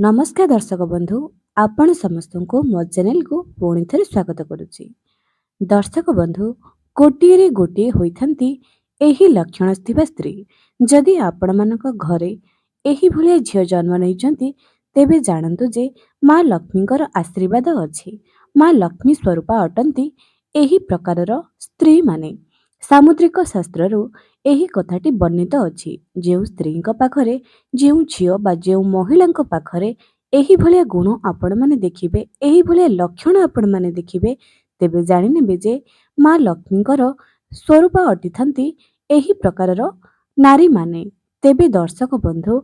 नमस्कार दर्शक बंधु आपण समस्त को मो चैनल को पुणी थे स्वागत करुच्ची। दर्शक बंधु गोटे रे गोटे होइथांती एही लक्षण थिबा स्त्री जदि आपण मानक घरे एही भलिया झियो जन्म नैचंती तेबे जानतु जे माँ लक्ष्मीकर आशीर्वाद अछि। माँ लक्ष्मी स्वरूपा अटंती एही प्रकारर स्त्री माने। सामुद्रिक शास्त्ररू एही कथाटी वर्णित अछि। जेउ स्त्रीଙ୍କ पाखरे जेउ झियो बा जेउ महिलाଙ୍କ पाखरे एही भलिया गुण आपण माने देखिबे, एही भलिया लक्षण आपण माने देखिबे, तेबे जानि नेबे जे माँ लक्ष्मीଙ୍କର स्वरूप अटिथांती एही प्रकारर नारी माने। तेबे दर्शक बंधु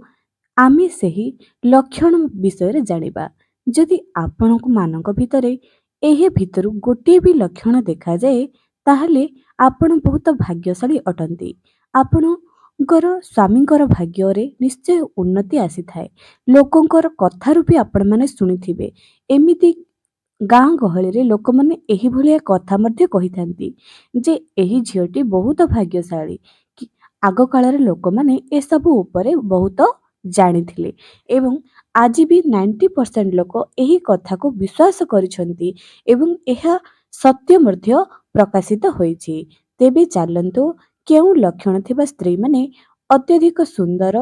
आमे सेही लक्षण विषय जानिबा। जदि आपणक मानक भितरे एही भितरु गोटे भी लक्षण देखा जाए ताहले आपण बहुत भाग्यशाली अटंती। आपणकर स्वामीଙ୍କର ଭାଗ୍ୟରେ ନିଶ୍ଚୟ ଉନ୍ନତି ଆସିଥାଏ। ଲୋକଙ୍କର କଥାରୁ ବି ଆପଣମାନେ ଶୁଣିଥିବେ। ଏମିତି ଗାଁ ଗହଳିରେ ଲୋକମାନେ ଏହି ଭଳିଆ କଥା ମଧ୍ୟ କହିଥାନ୍ତି ଯେ ଏହି ଝିଅଟି ବହୁତ ଭାଗ୍ୟଶାଳୀ। ଆଗ କାଳରେ ଲୋକମାନେ ଏସବୁ ଉପରେ ବହୁତ ଜାଣିଥିଲେ ଏବଂ ଆଜି ବି 90% ଲୋକ ଏହି କଥାକୁ ବିଶ୍ୱାସ କରିଛନ୍ତି ଏବଂ ଏହା ସତ୍ୟ ମଧ୍ୟ ପ୍ରକାଶିତ ହୋଇଛି। ତେବେ ଚାଲନ୍ତୁ କେଉଁ ଲକ୍ଷଣ ଥିବା ସ୍ତ୍ରୀମାନେ ଅତ୍ୟଧିକ ସୁନ୍ଦର,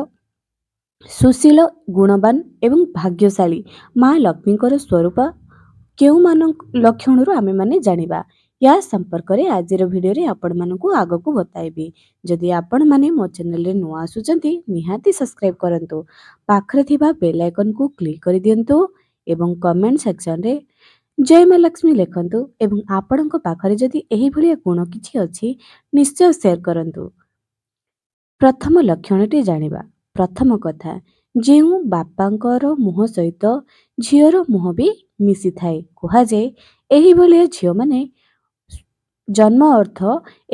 ସୁଶୀଳ, ଗୁଣବାନ ଏବଂ ଭାଗ୍ୟଶାଳୀ ମାଁ ଲକ୍ଷ୍ମୀଙ୍କର ସ୍ୱରୂପ କେଉଁମାନଙ୍କ ଲକ୍ଷଣରୁ ଆମେମାନେ ଜାଣିବା। या संपर्कରେ ଆଜିର ଭିଡ଼ିଓରେ ଆପଣମାନଙ୍କୁ ଆଗକୁ ବତାଇବି। ଯଦି ଆପଣମାନେ ମୋ ଚ୍ୟାନେଲରେ ନୂଆ ଆସୁଛନ୍ତି ନିହାତି ସବସ୍କ୍ରାଇବ୍ କରନ୍ତୁ। ପାଖରେ ଥିବା ବେଲ୍ ଆଇକନକୁ କ୍ଲିକ୍ କରିଦିଅନ୍ତୁ ଏବଂ କମେଣ୍ଟ ସେକ୍ସନରେ ଜୟ ମା ଲକ୍ଷ୍ମୀ ଲେଖନ୍ତୁ ଏବଂ ଆପଣଙ୍କ ପାଖରେ ଯଦି ଏହି ଭଳିଆ ଗୁଣ କିଛି ଅଛି ନିଶ୍ଚୟ ସେୟାର କରନ୍ତୁ। ପ୍ରଥମ ଲକ୍ଷଣଟି ଜାଣିବା। ପ୍ରଥମ କଥା, ଯେଉଁ ବାପାଙ୍କର ମୁହଁ ସହିତ ଝିଅର ମୁହଁ ବି ମିଶିଥାଏ, କୁହାଯାଏ ଏହି ଭଳିଆ ଝିଅମାନେ ଜନ୍ମ ଅର୍ଥ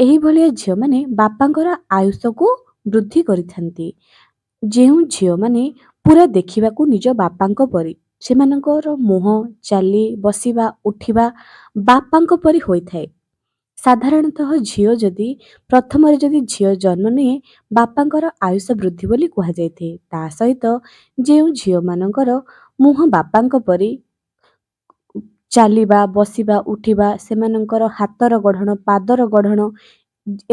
ଏହି ଭଳିଆ ଝିଅମାନେ ବାପାଙ୍କର ଆୟୁଷକୁ ବୃଦ୍ଧି କରିଥାନ୍ତି। ଯେଉଁ ଝିଅମାନେ ପୁରା ଦେଖିବାକୁ ନିଜ ବାପାଙ୍କ ପରି, ସେମାନଙ୍କର ମୁହଁ, ଚାଲି, ବସିବା, ଉଠିବା ବାପାଙ୍କ ପରି ହୋଇଥାଏ। ସାଧାରଣତଃ ଝିଅ ଯଦି ପ୍ରଥମରେ ଯଦି ଝିଅ ଜନ୍ମ ନିଏ ବାପାଙ୍କର ଆୟୁଷ ବୃଦ୍ଧି ବୋଲି କୁହାଯାଇଥାଏ। ତା ସହିତ ଯେଉଁ ଝିଅମାନଙ୍କର ମୁହଁ ବାପାଙ୍କ ପରି ଚାଲିବା, ବସିବା, ଉଠିବା, ସେମାନଙ୍କର ହାତର ଗଢ଼ଣ, ପାଦର ଗଢ଼ଣ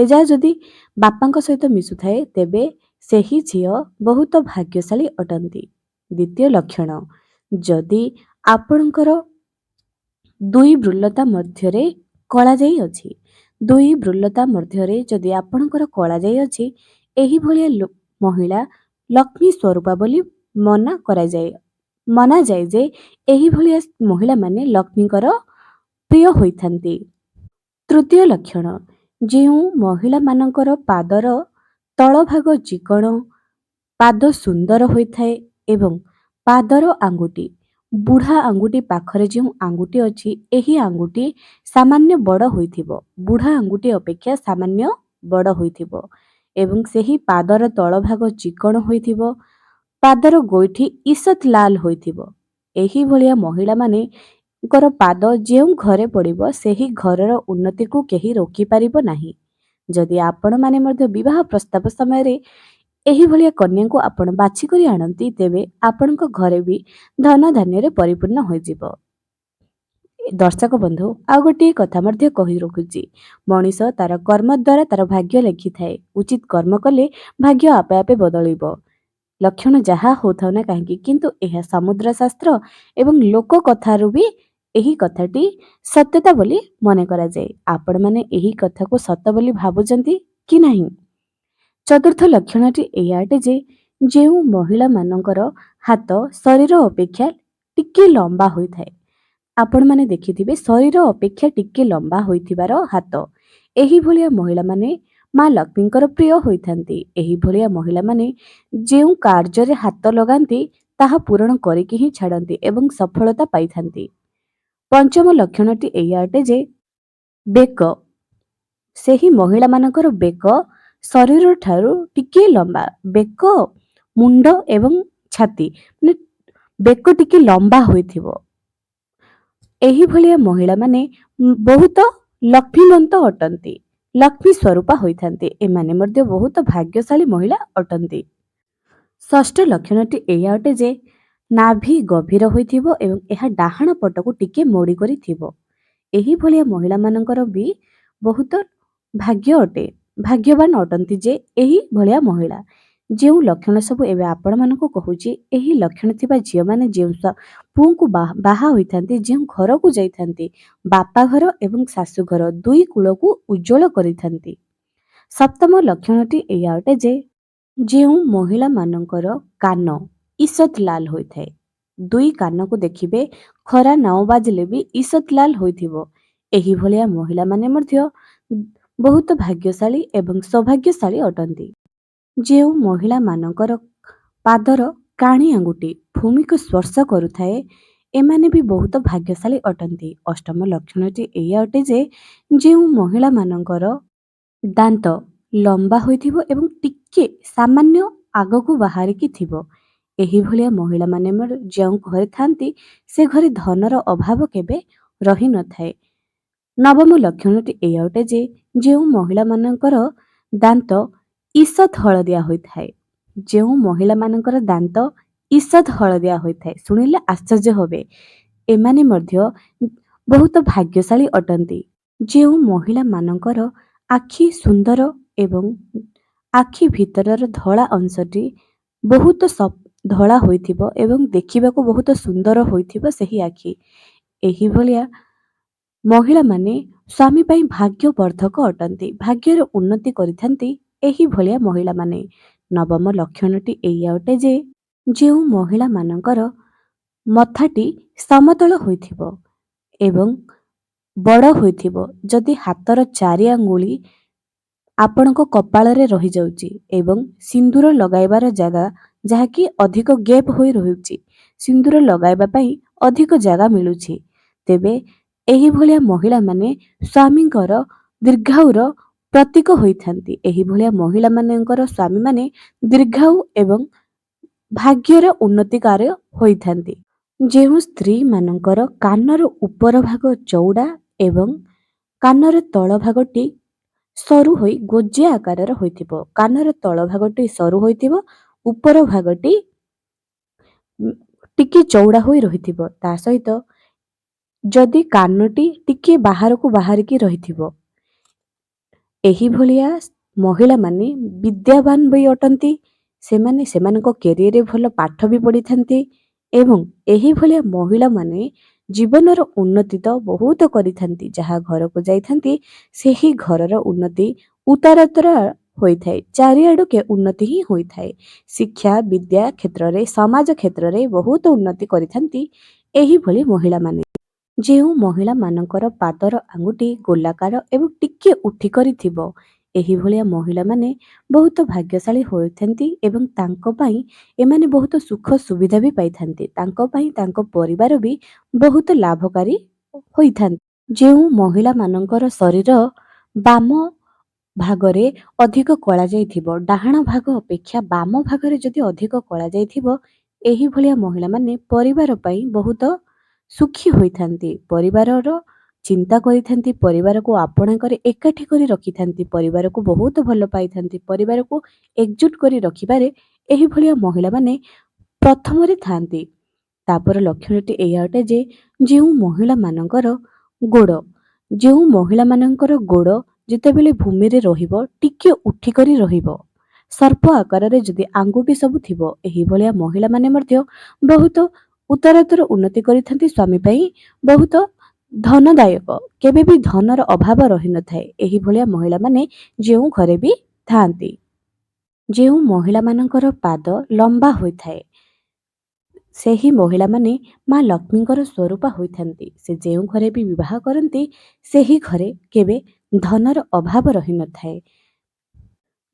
ଏଯାହା ଯଦି ବାପାଙ୍କ ସହିତ ମିଶୁଥାଏ ତେବେ ସେହି ଝିଅ ବହୁତ ଭାଗ୍ୟଶାଳୀ ଅଟନ୍ତି। ଦ୍ୱିତୀୟ ଲକ୍ଷଣ, ଯଦି ଆପଣଙ୍କର ଦୁଇ ବୃଲତା ମଧ୍ୟରେ କଳା ଯାଇ ଅଛି, ଦୁଇ ବୃଲତା ମଧ୍ୟରେ ଯଦି ଆପଣଙ୍କର କଳା ଯାଇ ଅଛି, ଏହି ଭଳିଆ ମହିଳା ଲକ୍ଷ୍ମୀ ସ୍ୱରୂପା ବୋଲି ମନାଯାଏ ଯେ ଏହି ଭଳିଆ ମହିଳାମାନେ ଲକ୍ଷ୍ମୀଙ୍କର ପ୍ରିୟ ହୋଇଥାନ୍ତି। ତୃତୀୟ ଲକ୍ଷଣ, ଯେଉଁ ମହିଳାମାନଙ୍କର ପାଦର ତଳଭାଗ ଚିକଣ, ପାଦ ସୁନ୍ଦର ହୋଇଥାଏ ଏବଂ ପାଦର ଆଙ୍ଗୁଠି, ବୁଢ଼ା ଆଙ୍ଗୁଠି ପାଖରେ ଯେଉଁ ଆଙ୍ଗୁଠି ଅଛି ଏହି ଆଙ୍ଗୁଠି ସାମାନ୍ୟ ବଡ଼ ହୋଇଥିବ, ବୁଢ଼ା ଆଙ୍ଗୁଠି ଅପେକ୍ଷା ସାମାନ୍ୟ ବଡ଼ ହୋଇଥିବ ଏବଂ ସେହି ପାଦର ତଳଭାଗ ଚିକଣ ହୋଇଥିବ, ପାଦର ଗୋଇଠି ଈଷତ୍ ଲାଲ ହୋଇଥିବ। ଏହି ଭଳିଆ ମହିଳାମାନଙ୍କର ପାଦ ଯେଉଁ ଘରେ ପଡ଼ିବ ସେହି ଘରର ଉନ୍ନତିକୁ କେହି ରୋକିପାରିବ ନାହିଁ। ଯଦି ଆପଣମାନେ ମଧ୍ୟ ବିବାହ ପ୍ରସ୍ତାବ ସମୟରେ ଏହି ଭଳିଆ କନ୍ୟାକୁ ଆପଣ ବାଛିକରି ଆଣନ୍ତି ତେବେ ଆପଣଙ୍କ ଘରେ ବି ଧନ ଧାନ୍ୟରେ ପରିପୂର୍ଣ୍ଣ ହୋଇଯିବ। ଦର୍ଶକ ବନ୍ଧୁ ଆଉ ଗୋଟିଏ କଥା ମଧ୍ୟ କହି ରଖୁଛି, ମଣିଷ ତାର କର୍ମ ଦ୍ୱାରା ତାର ଭାଗ୍ୟ ଲେଖିଥାଏ। ଉଚିତ କର୍ମ କଲେ ଭାଗ୍ୟ ଆପେ ଆପେ ବଦଳିବ। ଲକ୍ଷଣ ଯାହା ହଉଥାଉ ନା କାହିଁକି, କିନ୍ତୁ ଏହା ସମୁଦ୍ର ଶାସ୍ତ୍ର ଏବଂ ଲୋକ କଥାରୁ ବି ଏହି କଥାଟି ସତ୍ୟତା ବୋଲି ମନେ କରାଯାଏ। ଆପଣମାନେ ଏହି କଥାକୁ ସତ ବୋଲି ଭାବୁଛନ୍ତି କି ନାହିଁ? ଚତୁର୍ଥ ଲକ୍ଷଣଟି ଏଇଆ ଅଟେ ଯେ ଯେଉଁ ମହିଳାମାନଙ୍କର ହାତ ଶରୀର ଅପେକ୍ଷା ଟିକେ ଲମ୍ବା ହୋଇଥାଏ, ଆପଣମାନେ ଦେଖିଥିବେ ଶରୀର ଅପେକ୍ଷା ଟିକେ ଲମ୍ବା ହୋଇଥିବାର ହାତ, ଏହି ଭଳିଆ ମହିଳାମାନେ ମାଁ ଲକ୍ଷ୍ମୀଙ୍କର ପ୍ରିୟ ହୋଇଥାନ୍ତି। ଏହି ଭଳିଆ ମହିଳାମାନେ ଯେଉଁ କାର୍ଯ୍ୟରେ ହାତ ଲଗାନ୍ତି ତାହା ପୂରଣ କରିକି ହିଁ ଛାଡ଼ନ୍ତି ଏବଂ ସଫଳତା ପାଇଥାନ୍ତି। ପଞ୍ଚମ ଲକ୍ଷଣଟି ଏଇଆ ଅଟେ ଯେ ବେକ, ସେହି ମହିଳାମାନଙ୍କର ବେକ ଶରୀର ଠାରୁ ଟିକେ ଲମ୍ବା, ବେକ, ମୁଣ୍ଡ ଏବଂ ଛାତି ମାନେ ବେକ ଟିକେ ଲମ୍ବା ହୋଇଥିବ। ଏହି ଭଳିଆ ମହିଳାମାନେ ବହୁତ ଲକ୍ଷ୍ମୀବନ୍ତ ଅଟନ୍ତି, ଲକ୍ଷ୍ମୀ ସ୍ୱରୂପା ହୋଇଥାନ୍ତି। ଏମାନେ ମଧ୍ୟ ବହୁତ ଭାଗ୍ୟଶାଳୀ ମହିଳା ଅଟନ୍ତି। ଷଷ୍ଠ ଲକ୍ଷଣଟି ଏଇଆ ଅଟେ ଯେ ନାଭି ଗଭୀର ହୋଇଥିବ ଏବଂ ଏହା ଡାହାଣ ପଟକୁ ଟିକେ ମୋଡ଼ି କରି ଥିବ। ଏହିଭଳିଆ ମହିଳାମାନଙ୍କର ବି ବହୁତ ଭାଗ୍ୟ ଅଟେ, ଭାଗ୍ୟବାନ ଅଟନ୍ତି ଯେ ଏହି ଭଳିଆ ମହିଳା। ଯେଉଁ ଲକ୍ଷଣ ସବୁ ଏବେ ଆପଣମାନଙ୍କୁ କହୁଛି, ଏହି ଲକ୍ଷଣ ଥିବା ଝିଅମାନେ ଯେଉଁ ପୁଅଙ୍କୁ ବାହା ହୋଇଥାନ୍ତି, ଯେଉଁ ଘରକୁ ଯାଇଥାନ୍ତି, ବାପା ଘର ଏବଂ ଶାଶୁଘର ଦୁଇ କୂଳକୁ ଉଜ୍ଜଳ କରିଥାନ୍ତି। ସପ୍ତମ ଲକ୍ଷଣଟି ଏଇଆ ଅଟେ ଯେ ଯେଉଁ ମହିଳାମାନଙ୍କର କାନ ଈଷତ୍ ଲାଲ ହୋଇଥାଏ, ଦୁଇ କାନକୁ ଦେଖିବେ ଖରା ନ ବାଜିଲେ ବି ଈଷତ୍ ଲାଲ ହୋଇଥିବ, ଏହିଭଳିଆ ମହିଳାମାନେ ମଧ୍ୟ ବହୁତ ଭାଗ୍ୟଶାଳୀ ଏବଂ ସୌଭାଗ୍ୟଶାଳୀ ଅଟନ୍ତି। ଯେଉଁ ମହିଳାମାନଙ୍କର ପାଦର କାଣି ଆଙ୍ଗୁଠି ଭୂମିକୁ ସ୍ପର୍ଶ କରୁଥାଏ, ଏମାନେ ବି ବହୁତ ଭାଗ୍ୟଶାଳୀ ଅଟନ୍ତି। ଅଷ୍ଟମ ଲକ୍ଷଣଟି ଏଇଆ ଅଟେ ଯେ ଯେଉଁ ମହିଳାମାନଙ୍କର ଦାନ୍ତ ଲମ୍ବା ହୋଇଥିବ ଏବଂ ଟିକେ ସାମାନ୍ୟ ଆଗକୁ ବାହାରିକି ଥିବ, ଏହିଭଳିଆ ମହିଳାମାନେ ଯେଉଁ ଘରେ ଥାନ୍ତି ସେ ଘରେ ଧନର ଅଭାବ କେବେ ରହିନଥାଏ। ନବମ ଲକ୍ଷଣଟି ଏଇଆ ଅଟେ ଯେ ଯେଉଁ ମହିଳାମାନଙ୍କର ଦାନ୍ତ ଈଷତ୍ ହଳଦିଆ ହୋଇଥାଏ, ଯେଉଁ ମହିଳାମାନଙ୍କର ଦାନ୍ତ ଈଷତ୍ ହଳଦିଆ ହୋଇଥାଏ, ଶୁଣିଲେ ଆଶ୍ଚର୍ଯ୍ୟ ହେବେ, ଏମାନେ ମଧ୍ୟ ବହୁତ ଭାଗ୍ୟଶାଳୀ ଅଟନ୍ତି। ଯେଉଁ ମହିଳାମାନଙ୍କର ଆଖି ସୁନ୍ଦର ଏବଂ ଆଖି ଭିତରର ଧଳା ଅଂଶଟି ବହୁତ ଧଳା ହୋଇଥିବ ଏବଂ ଦେଖିବାକୁ ବହୁତ ସୁନ୍ଦର ହୋଇଥିବ ସେହି ଆଖି, ଏହିଭଳିଆ ମହିଳାମାନେ ସ୍ୱାମୀ ପାଇଁ ଭାଗ୍ୟବର୍ଦ୍ଧକ ଅଟନ୍ତି, ଭାଗ୍ୟର ଉନ୍ନତି କରିଥାନ୍ତି ଏହିଭଳିଆ ମହିଳାମାନେ। ନବମ ଲକ୍ଷଣଟି ଏଇଆ ଅଟେ ଯେ ଯେଉଁ ମହିଳାମାନଙ୍କର ମଥାଟି ସମତଳ ହୋଇଥିବ ଏବଂ ବଡ଼ ହୋଇଥିବ, ଯଦି ହାତର ଚାରି ଆଙ୍ଗୁଳି ଆପଣଙ୍କ କପାଳରେ ରହିଯାଉଛି ଏବଂ ସିନ୍ଦୁର ଲଗାଇବାର ଜାଗା ଯାହାକି ଅଧିକ ଗେପ୍ ହୋଇ ରହୁଛି, ସିନ୍ଦୁର ଲଗାଇବା ପାଇଁ ଅଧିକ ଜାଗା ମିଳୁଛି, ତେବେ ଏହିଭଳିଆ ମହିଳାମାନେ ସ୍ୱାମୀଙ୍କର ଦୀର୍ଘାୟୁର ପ୍ରତୀକ ହୋଇଥାନ୍ତି। ଏହିଭଳିଆ ମହିଳାମାନଙ୍କର ସ୍ୱାମୀମାନେ ଦୀର୍ଘାୟୁ ଏବଂ ଭାଗ୍ୟର ଉନ୍ନତିକାରୀ ହୋଇଥାନ୍ତି। ଯେଉଁ ସ୍ତ୍ରୀମାନଙ୍କର କାନର ଉପର ଭାଗ ଚଉଡ଼ା ଏବଂ କାନର ତଳ ଭାଗଟି ସରୁ ହୋଇ ଗୋଜିଆ ଆକାରର ହୋଇଥିବ, କାନର ତଳ ଭାଗଟି ସରୁ ହୋଇଥିବ, ଉପର ଭାଗଟି ଟିକେ ଚଉଡ଼ା ହୋଇ ରହିଥିବ, ତା ସହିତ ଯଦି କାନଟି ଟିକେ ବାହାରକୁ ବାହାରିକି ରହିଥିବ, ଏହିଭଳିଆ ମହିଳାମାନେ ବିଦ୍ୟାବାନ ବି ଅଟନ୍ତି, ସେମାନେ ସେମାନଙ୍କ କ୍ୟାରିୟରରେ ଭଲ ପାଠ ବି ପଢ଼ିଥାନ୍ତି ଏବଂ ଏହିଭଳିଆ ମହିଳାମାନେ ଜୀବନର ଉନ୍ନତି ତ ବହୁତ କରିଥାନ୍ତି, ଯାହା ଘରକୁ ଯାଇଥାନ୍ତି ସେହି ଘରର ଉନ୍ନତି ଉତ୍ତରୋତ୍ତର ହୋଇଥାଏ, ଚାରିଆଡ଼ୁ ଉନ୍ନତି ହିଁ ହୋଇଥାଏ। ଶିକ୍ଷା ବିଦ୍ୟା କ୍ଷେତ୍ରରେ, ସମାଜ କ୍ଷେତ୍ରରେ ବହୁତ ଉନ୍ନତି କରିଥାନ୍ତି ଏହିଭଳି ମହିଳାମାନେ। ଯେଉଁ ମହିଳାମାନଙ୍କର ପାଦର ଆଙ୍ଗୁଠି ଗୋଲାକାର ଏବଂ ଟିକେ ଉଠି କରିଥିବ, ଏହିଭଳିଆ ମହିଳାମାନେ ବହୁତ ଭାଗ୍ୟଶାଳୀ ହୋଇଥାନ୍ତି ଏବଂ ତାଙ୍କ ପାଇଁ ଏମାନେ ବହୁତ ସୁଖ ସୁବିଧା ବି ପାଇଥାନ୍ତି, ତାଙ୍କ ପାଇଁ ତାଙ୍କ ପରିବାର ବି ବହୁତ ଲାଭକାରୀ ହୋଇଥାନ୍ତି। ଯେଉଁ ମହିଳାମାନଙ୍କର ଶରୀର ବାମ ଭାଗରେ ଅଧିକ କଳା ଯାଇଥିବ, ଡାହାଣ ଭାଗ ଅପେକ୍ଷା ବାମ ଭାଗରେ ଯଦି ଅଧିକ କଳା ଯାଇଥିବ, ଏହିଭଳିଆ ମହିଳାମାନେ ପରିବାର ପାଇଁ ବହୁତ ସୁଖୀ ହୋଇଥାନ୍ତି, ପରିବାରର ଚିନ୍ତା କରିଥାନ୍ତି, ପରିବାରକୁ ଆପଣାକରି ଏକାଠି କରି ରଖିଥାନ୍ତି, ପରିବାରକୁ ବହୁତ ଭଲ ପାଇଥାନ୍ତି, ପରିବାରକୁ ଏକଜୁଟ କରି ରଖିବାରେ ଏହିଭଳିଆ ମହିଳାମାନେ ପ୍ରଥମରେ ଥାନ୍ତି। ତାପର ଲକ୍ଷଣଟି ଏଇଆ ଅଟେ ଯେ ଯେଉଁ ମହିଳାମାନଙ୍କର ଗୋଡ଼, ଯେଉଁ ମହିଳାମାନଙ୍କର ଗୋଡ଼ ଯେତେବେଳେ ଭୂମିରେ ରହିବ ଟିକେ ଉଠିକରି ରହିବ, ସର୍ପ ଆକାରରେ ଯଦି ଆଙ୍ଗୁଠି ସବୁ ଥିବ, ଏହିଭଳିଆ ମହିଳାମାନେ ମଧ୍ୟ ବହୁତ ଉତ୍ତରୋତ୍ତର ଉନ୍ନତି କରିଥାନ୍ତି, ସ୍ୱାମୀ ପାଇଁ ବହୁତ ଧନଦାୟକ, କେବେ ବି ଧନର ଅଭାବ ରହିନଥାଏ ଏହିଭଳିଆ ମହିଳାମାନେ ଯେଉଁ ଘରେ ବି ଥାଆନ୍ତି। ଯେଉଁ ମହିଳାମାନଙ୍କର ପାଦ ଲମ୍ବା ହୋଇଥାଏ, ସେହି ମହିଳାମାନେ ମା ଲକ୍ଷ୍ମୀଙ୍କର ସ୍ୱରୂପ ହୋଇଥାନ୍ତି, ସେ ଯେଉଁ ଘରେ ବି ବିବାହ କରନ୍ତି ସେହି ଘରେ କେବେ ଧନର ଅଭାବ ରହିନଥାଏ।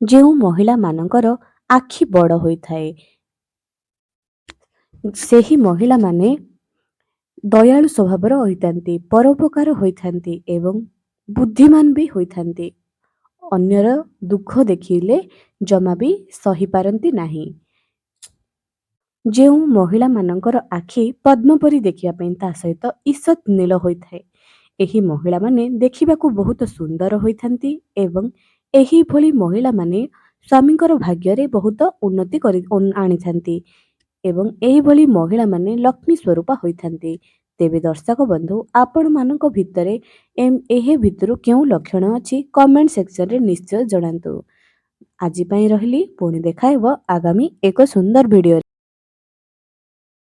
ଯେଉଁ ମହିଳାମାନଙ୍କର ଆଖି ବଡ଼ ହୋଇଥାଏ, ସେହି ମହିଳାମାନେ ଦୟାଳୁ ସ୍ୱଭାବର ହୋଇଥାନ୍ତି, ପରୋପକାର ହୋଇଥାନ୍ତି ଏବଂ ବୁଦ୍ଧିମାନ ବି ହୋଇଥାନ୍ତି, ଅନ୍ୟର ଦୁଃଖ ଦେଖିଲେ ଜମା ବି ସହିପାରନ୍ତି ନାହିଁ। ଯେଉଁ ମହିଳାମାନଙ୍କର ଆଖି ପଦ୍ମ ପରି ଦେଖିବା ପାଇଁ ତା ସହିତ ଈଷତ୍ ନୀଳ ହୋଇଥାଏ, ଏହି ମହିଳାମାନେ ଦେଖିବାକୁ ବହୁତ ସୁନ୍ଦର ହୋଇଥାନ୍ତି ଏବଂ ଏହିଭଳି ମହିଳାମାନେ ସ୍ୱାମୀଙ୍କର ଭାଗ୍ୟରେ ବହୁତ ଉନ୍ନତି ଆଣିଥାନ୍ତି। ଏବଂ ଏହିଭଳି ମହିଳାମାନେ ଲକ୍ଷ୍ମୀ ସ୍ୱରୂପ ହୋଇଥାନ୍ତି। ତେବେ ଦର୍ଶକ ବନ୍ଧୁ, ଆପଣମାନଙ୍କ ଭିତରେ ଏହି ଭିତରୁ କେଉଁ ଲକ୍ଷଣ ଅଛି କମେଣ୍ଟ ସେକ୍ସନରେ ନିଶ୍ଚୟ ଜଣାନ୍ତୁ। ଆଜି ପାଇଁ ରହିଲି, ପୁଣି ଦେଖା ହେବ ଆଗାମୀ ଏକ ସୁନ୍ଦର ଭିଡ଼ିଓରେ।